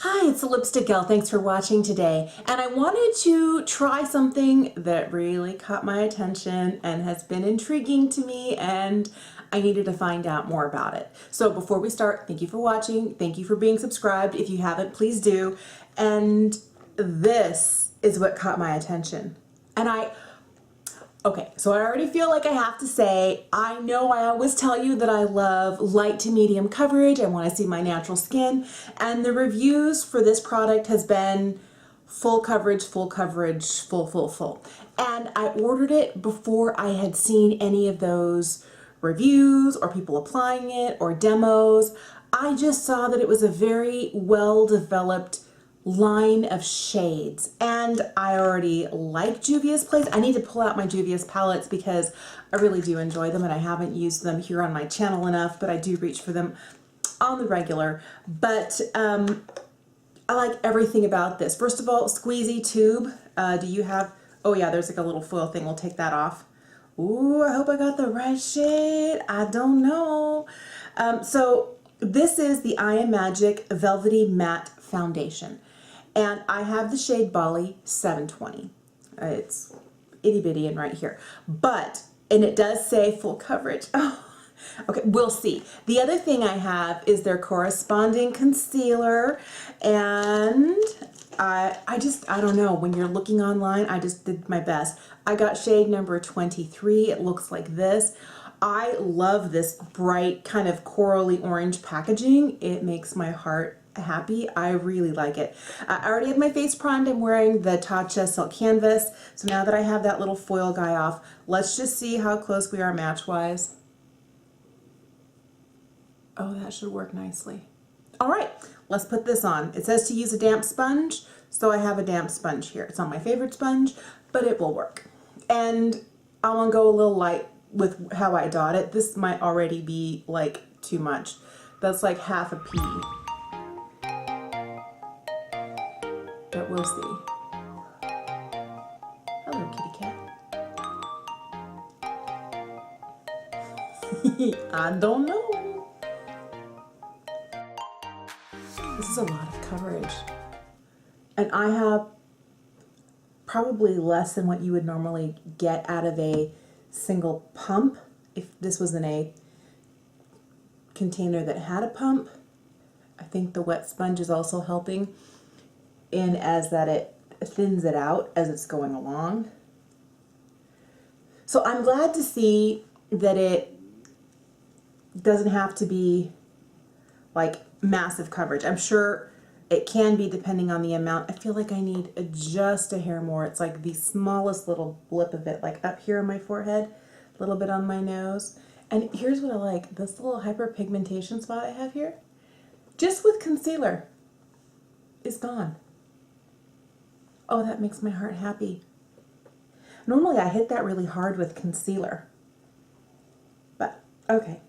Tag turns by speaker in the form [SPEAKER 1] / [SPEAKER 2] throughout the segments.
[SPEAKER 1] Hi, it's the Lipstick Gal. Thanks for watching today. And I wanted to try something that really caught my attention and has been intriguing to me, and I needed to find out more about it. So before we start, thank you for watching. Thank you for being subscribed. If you haven't, please do. And this is what caught my attention. Okay, so I already feel like I have to say, I know I always tell you that I love light to medium coverage. I want to see my natural skin. And the reviews for this product has been full coverage, full coverage, full. And I ordered it before I had seen any of those reviews or people applying it or demos. I just saw that it was a very well-developed line of shades, and I already like Juvia's place. I need to pull out my Juvia's palettes because I really do enjoy them, and I haven't used them here on my channel enough, but I do reach for them on the regular. But I like everything about this. First of all, squeezy tube. Do you have, oh yeah, there's like a little foil thing. We'll take that off. Ooh, I hope I got the right shade. I don't know. So this is the I Am Magic Velvety Matte Foundation. And I have the shade Bali 720. It's itty bitty and right here. And it does say full coverage. Oh, okay, we'll see. The other thing I have is their corresponding concealer. And I don't know, when you're looking online, I just did my best. I got shade number 23. It looks like this. I love this bright kind of corally orange packaging. It makes my heart happy. I really like it. I already have my face primed. I'm wearing the Tatcha Silk Canvas. So now that I have that little foil guy off, let's just see how close we are match-wise. Oh, that should work nicely. All right, let's put this on. It says to use a damp sponge, so I have a damp sponge here. It's not my favorite sponge, but it will work. And I want to go a little light with how I dot it. This might already be like too much. That's like half a pea. But we'll see. Hello, kitty cat. I don't know. This is a lot of coverage. And I have probably less than what you would normally get out of a single pump. If this was in a container that had a pump, I think the wet sponge is also helping in as that it thins it out as it's going along. So I'm glad to see that it doesn't have to be like massive coverage. I'm sure it can be depending on the amount. I feel like I need just a hair more. It's like the smallest little blip of it, like up here on my forehead, a little bit on my nose. And here's what I like, this little hyperpigmentation spot I have here, just with concealer, is gone. Oh, that makes my heart happy. Normally I hit that really hard with concealer. But, okay,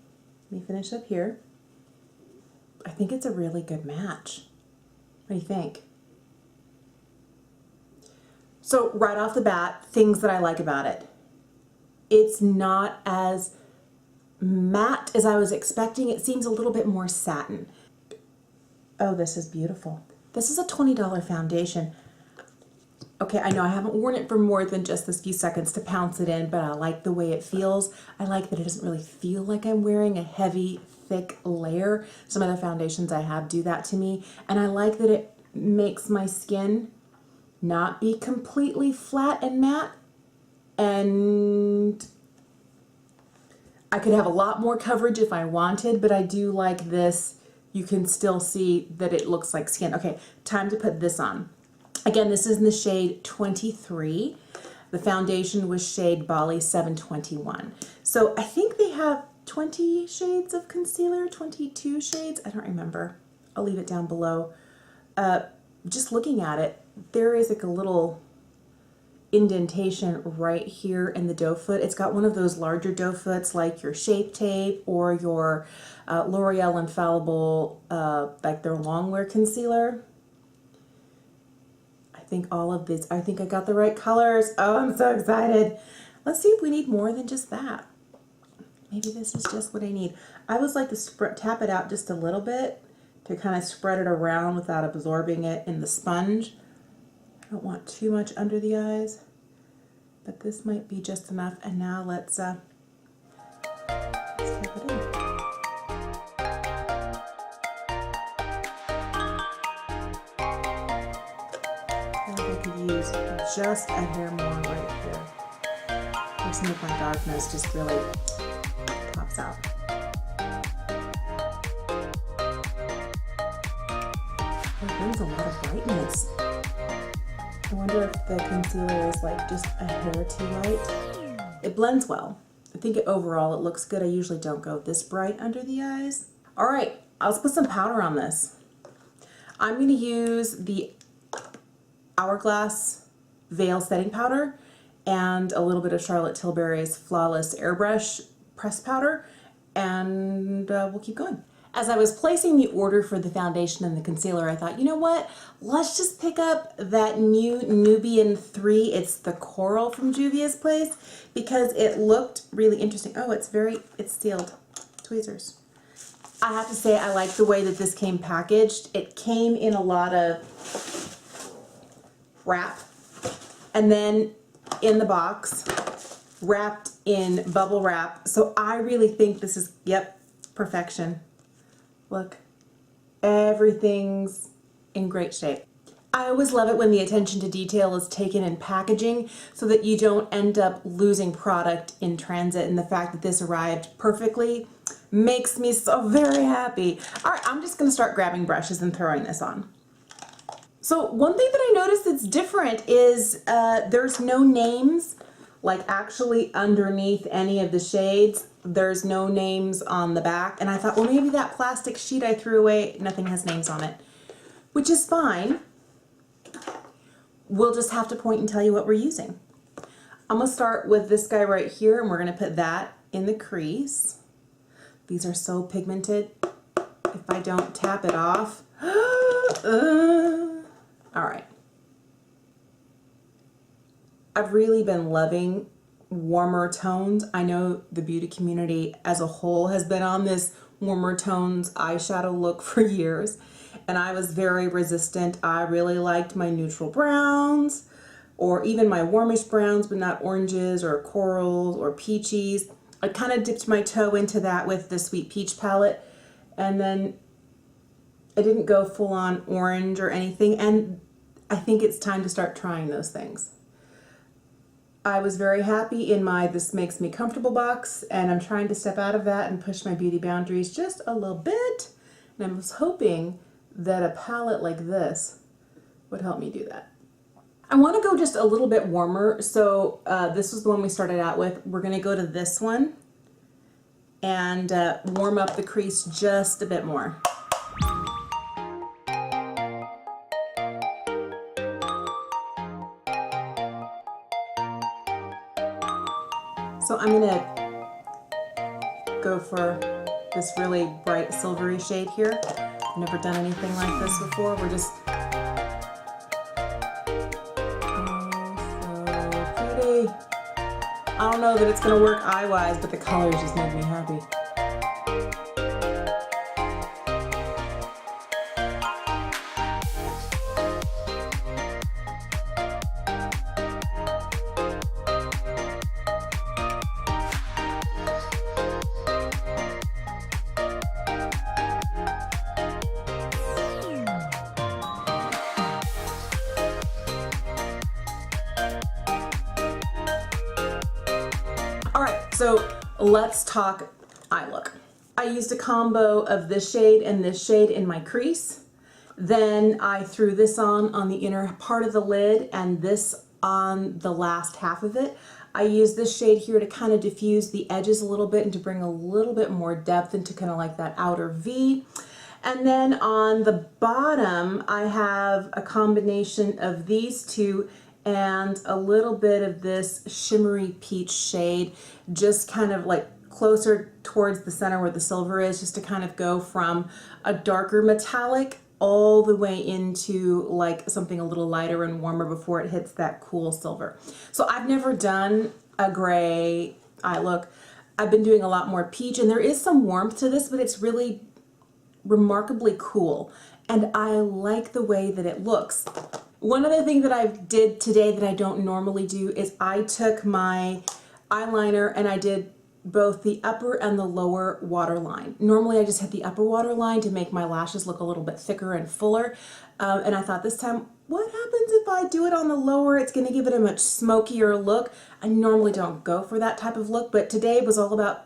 [SPEAKER 1] let me finish up here. I think it's a really good match. What do you think? So right off the bat, things that I like about it. It's not as matte as I was expecting. It seems a little bit more satin. Oh, this is beautiful. This is a $20 foundation. Okay, I know I haven't worn it for more than just this few seconds to pounce it in, but I like the way it feels. I like that it doesn't really feel like I'm wearing a heavy, thick layer. Some other foundations I have do that to me. And I like that it makes my skin not be completely flat and matte. And I could have a lot more coverage if I wanted, but I do like this. You can still see that it looks like skin. Okay, time to put this on. Again, this is in the shade 23. The foundation was shade Bali 721. So I think they have 20 shades of concealer, 22 shades. I don't remember. I'll leave it down below. Just looking at it, there is like a little indentation right here in the doe foot. It's got one of those larger doe foots like your Shape Tape or your L'Oreal Infallible, like their longwear concealer. I think all of this, I think I got the right colors. Oh, I'm so excited. Let's see if we need more than just that. Maybe this is just what I need. I always like to tap it out just a little bit to kind of spread it around without absorbing it in the sponge. I don't want too much under the eyes, but this might be just enough. And now let's tap it in. I could use just a hair more right here. Where some of my darkness just really pops out. It brings a lot of brightness. I wonder if the concealer is like just a hair too light. It blends well. I think overall it looks good. I usually don't go this bright under the eyes. All right, let's put some powder on this. I'm going to use the Hourglass Veil Setting Powder and a little bit of Charlotte Tilbury's Flawless Airbrush Pressed Powder, and we'll keep going. As I was placing the order for the foundation and the concealer, I thought, you know what? Let's just pick up that new Nubian 3. It's the coral from Juvia's place because it looked really interesting. Oh, it's sealed. Tweezers. I have to say I like the way that this came packaged. It came in a lot of wrap and then in the box wrapped in bubble wrap. So I really think this is, yep, perfection. Look, everything's in great shape. I always love it when the attention to detail is taken in packaging so that you don't end up losing product in transit, and the fact that this arrived perfectly makes me so very happy. All right, I'm just gonna start grabbing brushes and throwing this on. So one thing that I noticed that's different is there's no names, like actually underneath any of the shades. There's no names on the back, and I thought, well, maybe that plastic sheet I threw away, nothing has names on it, which is fine. We'll just have to point and tell you what we're using. I'm gonna start with this guy right here, and we're gonna put that in the crease. These are so pigmented. If I don't tap it off, all right. I've really been loving warmer tones. I know the beauty community as a whole has been on this warmer tones eyeshadow look for years, and I was very resistant. I really liked my neutral browns or even my warmish browns, but not oranges or corals or peaches. I kind of dipped my toe into that with the Sweet Peach palette, and then I didn't go full on orange or anything, and I think it's time to start trying those things. I was very happy in my This Makes Me Comfortable box, and I'm trying to step out of that and push my beauty boundaries just a little bit, and I was hoping that a palette like this would help me do that. I want to go just a little bit warmer, so this was the one we started out with. We're going to go to this one and warm up the crease just a bit more. So I'm going to go for this really bright silvery shade here. I've never done anything like this before. We're just, oh, so pretty. I don't know that it's going to work eye-wise, but the colors just make me happy. So let's talk eye look. I used a combo of this shade and this shade in my crease. Then I threw this on the inner part of the lid and this on the last half of it. I used this shade here to kind of diffuse the edges a little bit and to bring a little bit more depth into kind of like that outer V. And then on the bottom, I have a combination of these two and a little bit of this shimmery peach shade, just kind of like closer towards the center where the silver is, just to kind of go from a darker metallic all the way into like something a little lighter and warmer before it hits that cool silver. So I've never done a gray eye look. I've been doing a lot more peach, and there is some warmth to this, but it's really remarkably cool, and I like the way that it looks. One other thing that I did today that I don't normally do is I took my eyeliner and I did both the upper and the lower waterline. Normally I just hit the upper waterline to make my lashes look a little bit thicker and fuller, and I thought this time, what happens if I do it on the lower? It's going to give it a much smokier look. I normally don't go for that type of look, but today was all about,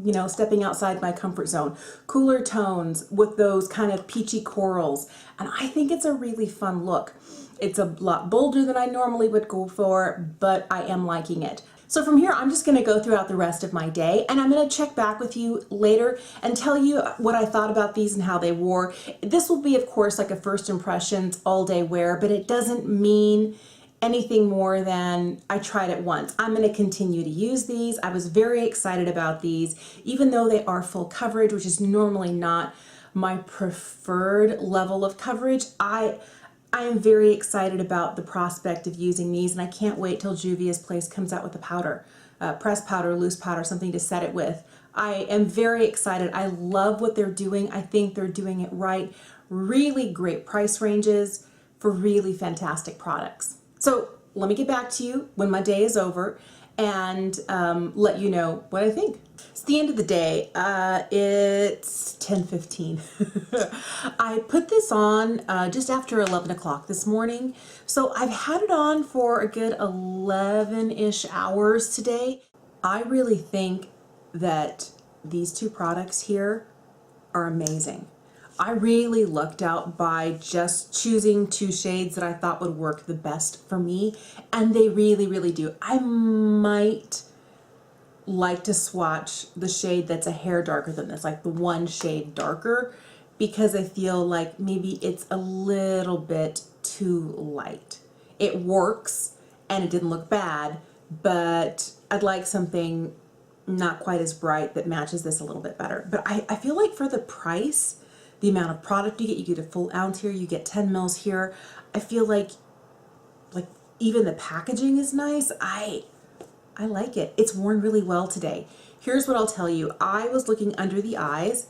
[SPEAKER 1] you know, stepping outside my comfort zone. Cooler tones with those kind of peachy corals, and I think it's a really fun look. It's a lot bolder than I normally would go for, but I am liking it. So from here, I'm just going to go throughout the rest of my day, and I'm going to check back with you later and tell you what I thought about these and how they wore. This will be, of course, like a first impressions all day wear, but it doesn't mean anything more than I tried it once. I'm going to continue to use these. I was very excited about these, even though they are full coverage, which is normally not my preferred level of coverage. I am very excited about the prospect of using these, and I can't wait till Juvia's place comes out with the powder, pressed powder, loose powder, something to set it with. I am very excited. I love what they're doing. I think they're doing it right. Really great price ranges for really fantastic products. So let me get back to you when my day is over and let you know what I think. It's the end of the day. It's 10:15. I put this on just after 11 o'clock this morning. So I've had it on for a good 11-ish hours today. I really think that these two products here are amazing. I really lucked out by just choosing two shades that I thought would work the best for me, and they really, really do. I might like to swatch the shade that's a hair darker than this, like the one shade darker, because I feel like maybe it's a little bit too light. It works and it didn't look bad, but I'd like something not quite as bright that matches this a little bit better. But I feel like for the price, the amount of product you get a full ounce here, you get 10 mils here. I feel like even the packaging is nice. I like it. It's worn really well today. Here's what I'll tell you. I was looking under the eyes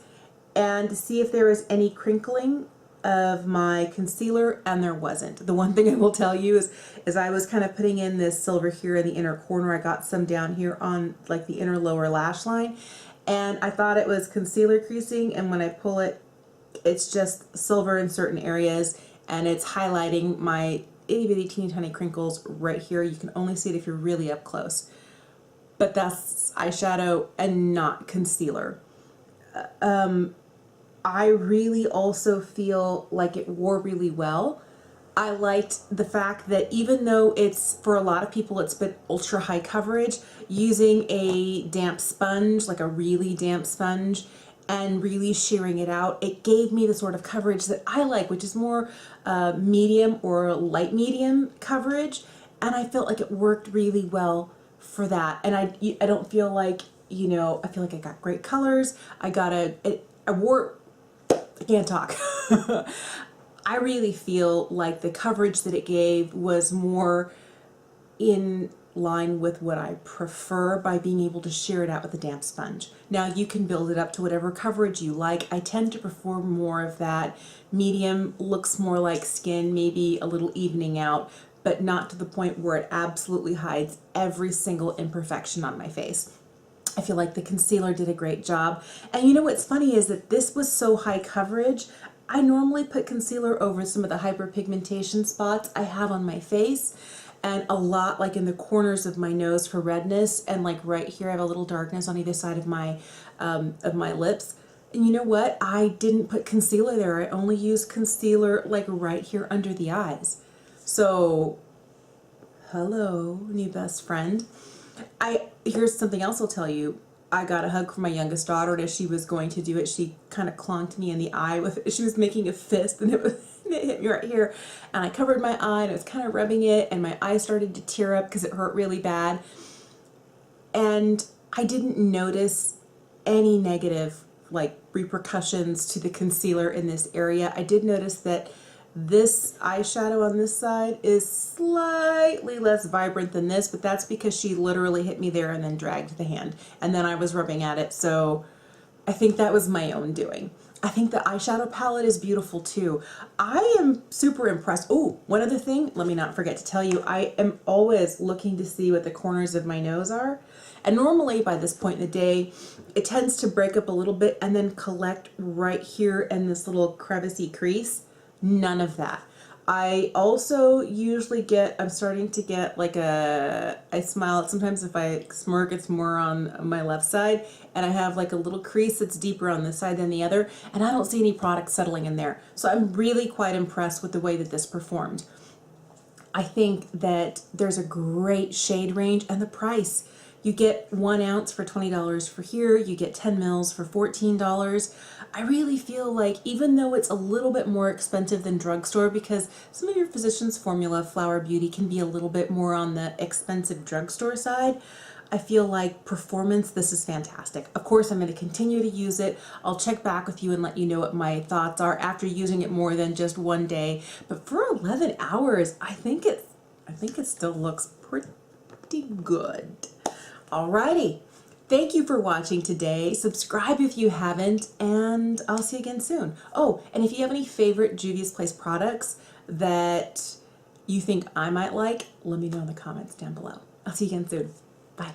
[SPEAKER 1] and to see if there was any crinkling of my concealer, and there wasn't. The one thing I will tell you is I was kind of putting in this silver here in the inner corner. I got some down here on like the inner lower lash line, and I thought it was concealer creasing, and when I pull it, it's just silver in certain areas, and it's highlighting my itty bitty teeny tiny crinkles right here. You can only see it if you're really up close, but that's eyeshadow and not concealer. I really also feel like it wore really well. I liked the fact that even though it's, for a lot of people, it's been ultra high coverage, using a damp sponge, like a really damp sponge, and really shearing it out, it gave me the sort of coverage that I like, which is more medium or light medium coverage, and I felt like it worked really well for that. And I don't feel like, you know, I feel like I got great colors. I can't talk. I really feel like the coverage that it gave was more in line with what I prefer by being able to shear it out with a damp sponge. Now you can build it up to whatever coverage you like. I tend to prefer more of that medium, looks more like skin, maybe a little evening out, but not to the point where it absolutely hides every single imperfection on my face. I feel like the concealer did a great job. And you know what's funny is that this was so high coverage. I normally put concealer over some of the hyperpigmentation spots I have on my face, and a lot like in the corners of my nose for redness, and like right here I have a little darkness on either side of my lips. And you know what? I didn't put concealer there. I only used concealer like right here under the eyes. So, hello, new best friend. Here's something else I'll tell you. I got a hug from my youngest daughter, and as she was going to do it, she kind of clonked me in the eye she was making a fist, and it hit me right here. And I covered my eye, and I was kind of rubbing it, and my eye started to tear up because it hurt really bad. And I didn't notice any negative repercussions to the concealer in this area. I did notice that this eyeshadow on this side is slightly less vibrant than this, but that's because she literally hit me there and then dragged the hand, and then I was rubbing at it, so I think that was my own doing. I think the eyeshadow palette is beautiful too. I am super impressed. Oh, one other thing, let me not forget to tell you, I am always looking to see what the corners of my nose are. And normally by this point in the day, it tends to break up a little bit and then collect right here in this little crevicey crease. None of that. I also usually get, I'm starting to get like I smile, sometimes if I smirk it's more on my left side, and I have like a little crease that's deeper on this side than the other, and I don't see any product settling in there. So I'm really quite impressed with the way that this performed. I think that there's a great shade range and the price. You get 1 ounce for $20 for here, you get 10 mils for $14. I really feel like even though it's a little bit more expensive than drugstore, because some of your physician's formula, Flower Beauty, can be a little bit more on the expensive drugstore side, I feel like performance, this is fantastic. Of course, I'm going to continue to use it. I'll check back with you and let you know what my thoughts are after using it more than just one day. But for 11 hours, I think it still looks pretty good. Alrighty, thank you for watching today. Subscribe if you haven't, and I'll see you again soon. Oh, and if you have any favorite Juvia's Place products that you think I might like, let me know in the comments down below. I'll see you again soon. Bye.